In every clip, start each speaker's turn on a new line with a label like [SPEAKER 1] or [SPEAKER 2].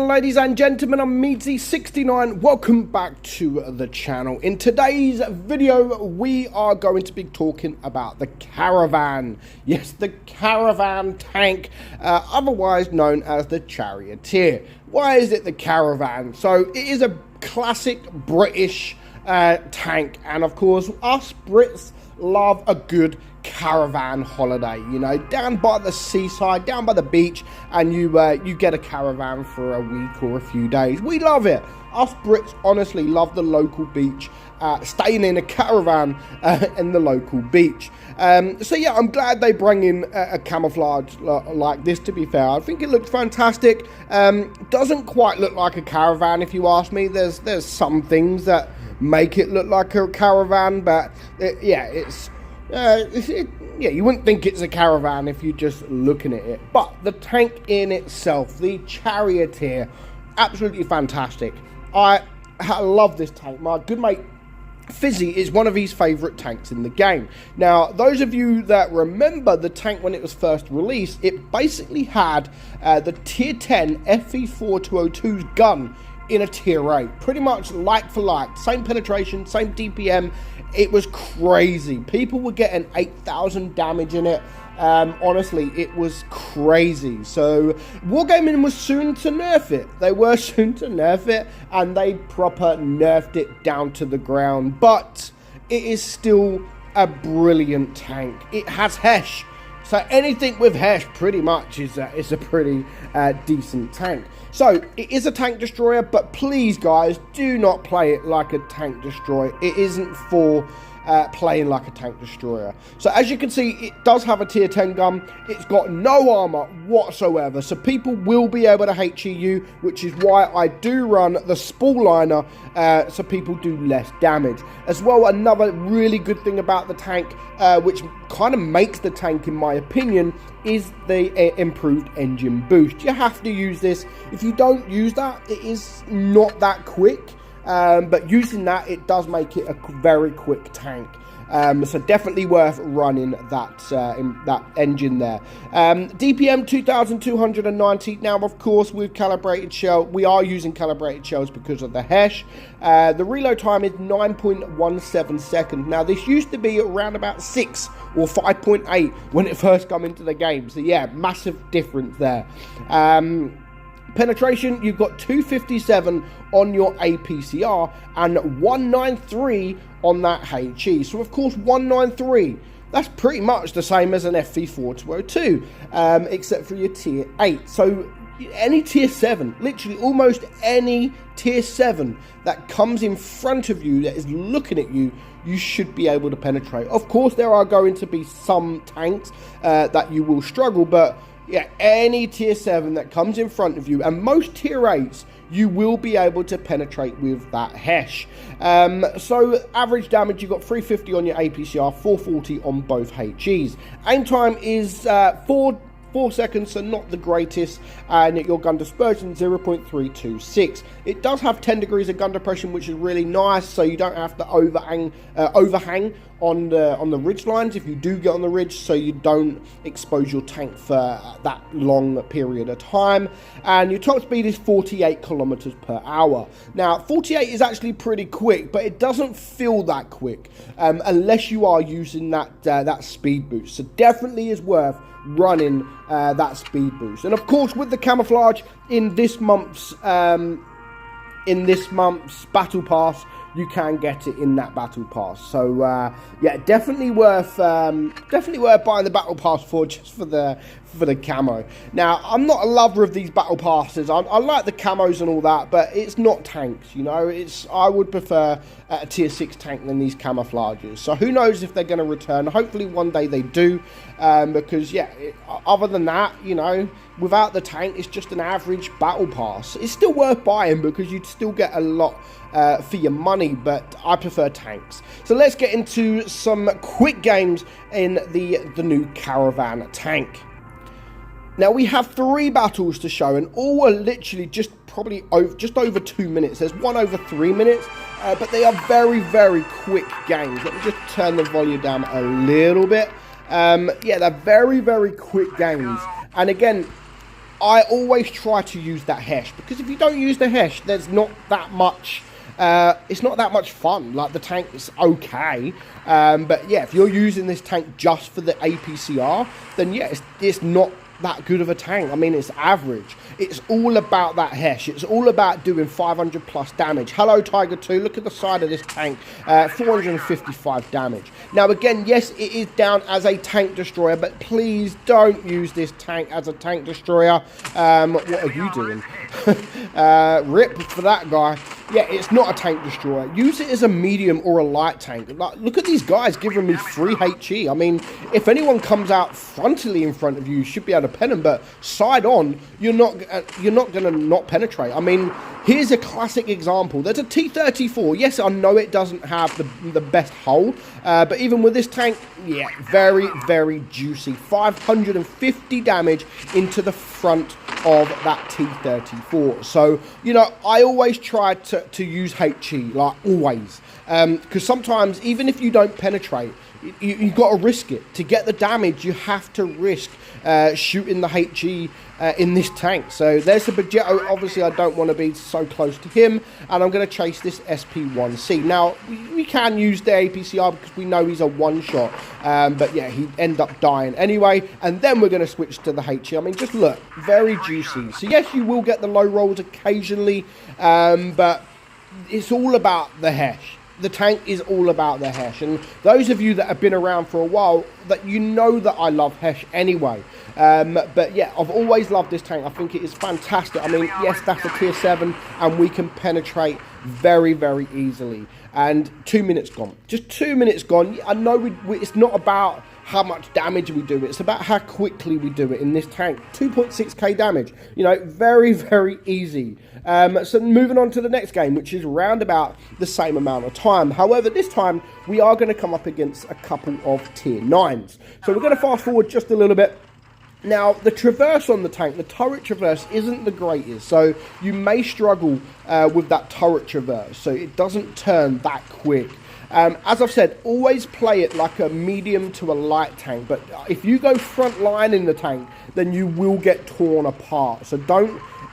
[SPEAKER 1] Ladies and gentlemen, I'm meadsyreplays. Welcome back to the channel. In today's video, we are going to be talking about the Caravan. Yes, the Caravan tank, otherwise known as the charioteer. Why is it the Caravan? So it is a classic British tank, and of course, us Brits love a good caravan holiday, you know, down by the seaside, down by the beach, and you get a caravan for a week or a few days. We love it. Us Brits honestly love the local beach, staying in a caravan in the local beach. So yeah, I'm glad they bring in a camouflage like this, to be fair. I think it looks fantastic. Doesn't quite look like a caravan, if you ask me. There's some things that make it look like a caravan, but yeah, you wouldn't think it's a caravan if you're just looking at it. But the tank in itself, the charioteer, absolutely fantastic. I love this tank. My good mate Fizzy is one of his favourite tanks in the game. Now, those of you that remember the tank when it was first released, it basically had the tier 10 FE4202's gun in a tier 8, pretty much like for like, same penetration, same DPM. It was crazy. People were getting 8,000 damage in it. Honestly, it was crazy. So Wargaming was soon to nerf it. They were soon to nerf it, and they proper nerfed it down to the ground. But it is still a brilliant tank. It has hesh. So anything with hesh pretty much is a pretty decent tank. So it is a tank destroyer, but please guys, do not play it like a tank destroyer. It isn't for playing like a tank destroyer. So as you can see, it does have a tier 10 gun. It's got no armor whatsoever, so people will be able to HE you, which is why I do run the spool liner, so people do less damage. As well, another really good thing about the tank, which kind of makes the tank, in my opinion, is the improved engine boost. You have to use this. If you don't use that, it is not that quick. But using that, it does make it a very quick tank. So definitely worth running that engine there. DPM 2290. Now, of course, with calibrated shell, we are using calibrated shells because of the hesh. The reload time is 9.17 seconds. Now, this used to be around about 6 or 5.8 when it first came into the game. So yeah, massive difference there. Penetration, you've got 257 on your APCR and 193 on that HE. So of course 193, that's pretty much the same as an FE4202, except for your tier 8. So any tier 7, literally almost any tier 7 that comes in front of you, that is looking at you, you should be able to penetrate. Of course there are going to be some tanks that you will struggle, but yeah, any tier 7 that comes in front of you, and most tier 8s, you will be able to penetrate with that hesh. So average damage, you've got 350 on your APCR, 440 on both HEs. Aim time is 4 seconds, so not the greatest, and your gun dispersion 0.326. It does have 10 degrees of gun depression, which is really nice, so you don't have to overhang on the ridge lines if you do get on the ridge, so you don't expose your tank for that long period of time. And your top speed is 48 kilometers per hour. Now 48 is actually pretty quick, but it doesn't feel that quick unless you are using that speed boost. So definitely is worth running that speed boost. And of course, with the camouflage in this month's battle pass, you can get it in that battle pass. So yeah, definitely worth buying the battle pass for, just for the camo. Now, I'm not a lover of these battle passes. I like the camos and all that, but it's not tanks, you know. I would prefer a tier 6 tank than these camouflages. So who knows if they're going to return. Hopefully one day they do, because yeah, other than that, you know, without the tank, it's just an average battle pass. It's still worth buying because you'd still get a lot for your money, but I prefer tanks. So let's get into some quick games in the new Caravan tank. Now we have 3 battles to show, and all are literally just over 2 minutes. There's one over 3 minutes, but they are very, very quick games. Let me just turn the volume down a little bit. Yeah, they're very, very quick games. And again, I always try to use that hesh, because if you don't use the hesh, there's not that much. It's not that much fun. Like, the tank is okay, but yeah, if you're using this tank just for the APCR, then yeah, it's not that good of a tank. I mean, it's average. It's all about that hesh. It's all about doing 500 plus damage. Hello, Tiger 2. Look at the side of this tank. 455 damage. Now, again, yes, it is down as a tank destroyer, but please don't use this tank as a tank destroyer. What are you doing? Rip for that guy. Yeah, it's not a tank destroyer. Use it as a medium or a light tank. Like, look at these guys giving me free HE. I mean, if anyone comes out frontally in front of you, you should be able to pen them, but side on, you're not going to not penetrate. I mean, here's a classic example. There's a T-34. Yes, I know it doesn't have the best hull, but even with this tank, yeah, very, very juicy. 550 damage into the front of that T-34. So, you know, I always try to use HE, like always, because sometimes even if you don't penetrate, you got to risk it. To get the damage, you have to risk shooting the HE in this tank. So there's the Bajetto. Obviously, I don't want to be so close to him, and I'm going to chase this SP1C. Now, we can use the APCR because we know he's a one-shot, but yeah, he'd end up dying anyway, and then we're going to switch to the HE. I mean, just look, very juicy. So yes, you will get the low rolls occasionally, but it's all about the hesh. The tank is all about the hesh, and those of you that have been around for a while, that you know that I love hesh anyway. But yeah, I've always loved this tank. I think it is fantastic. I mean, yes, that's a tier 7, and we can penetrate very, very easily. And 2 minutes gone. Just 2 minutes gone. I know it's not about how much damage we do. It's about how quickly we do it in this tank. 2.6k damage. You know, very, very easy. So moving on to the next game, which is round about the same amount of time. However, this time we are going to come up against a couple of tier 9s. So we're going to fast forward just a little bit. Now, the traverse on the tank, the turret traverse, isn't the greatest, so you may struggle with that turret traverse, so it doesn't turn that quick. As I've said, always play it like a medium to a light tank, but if you go front line in the tank, then you will get torn apart, so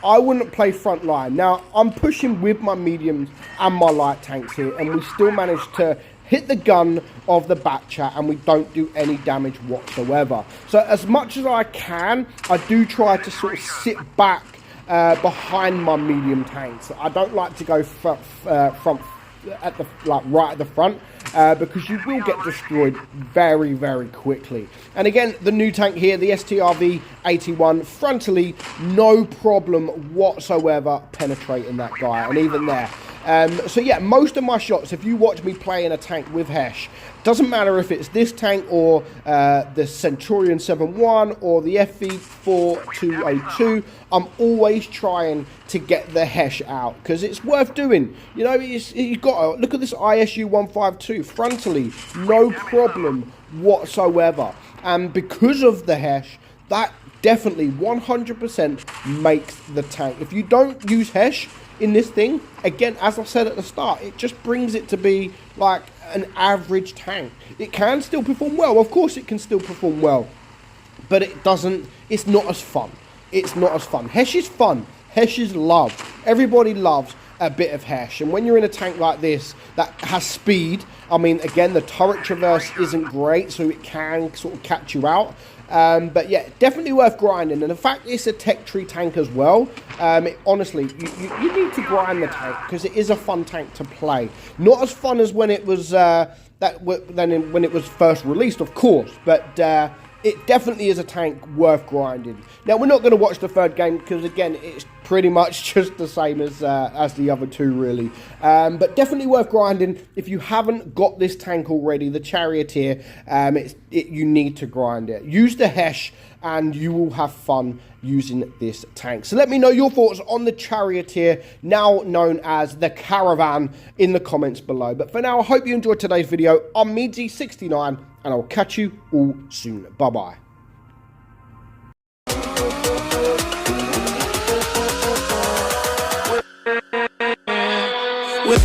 [SPEAKER 1] I wouldn't play front line. Now, I'm pushing with my mediums and my light tanks here, and we still managed to hit the gun of the bat chat, and we don't do any damage whatsoever. So as much as I can, I do try to sort of sit back behind my medium tanks. I don't like to go front at the right at the front, because you will get destroyed very, very quickly. And again, the new tank here, the STRV 81, frontally, no problem whatsoever penetrating that guy, and even there. So yeah, most of my shots, if you watch me playing a tank with hesh, doesn't matter if it's this tank or the Centurion 7.1 or the FV4202, I'm always trying to get the hesh out, because it's worth doing. You know, you've got to look at this ISU 152 frontally, no problem whatsoever. And because of the hesh, that definitely 100% makes the tank. If you don't use hesh in this thing, again, as I said at the start, it just brings it to be like an average tank. It can still perform well, of course it can still perform well, but it's not as fun. It's not as fun. Hesh is fun. Hesh is love. Everybody loves a bit of hesh, and when you're in a tank like this that has speed, I mean, again, the turret traverse isn't great, so it can sort of catch you out. But yeah, definitely worth grinding. And in fact, it's a tech tree tank as well. Honestly, you need to grind the tank, because it is a fun tank to play. Not as fun as when it was when it was first released, of course, but it definitely is a tank worth grinding. Now, we're not going to watch the third game, because again, it's pretty much just the same as the other two, really. But definitely worth grinding. If you haven't got this tank already, the charioteer, you need to grind it. Use the hesh, and you will have fun using this tank. So let me know your thoughts on the charioteer, now known as the Caravan, in the comments below. But for now, I hope you enjoyed today's video. I'm meadsyreplays, and I'll catch you all soon. Bye-bye. With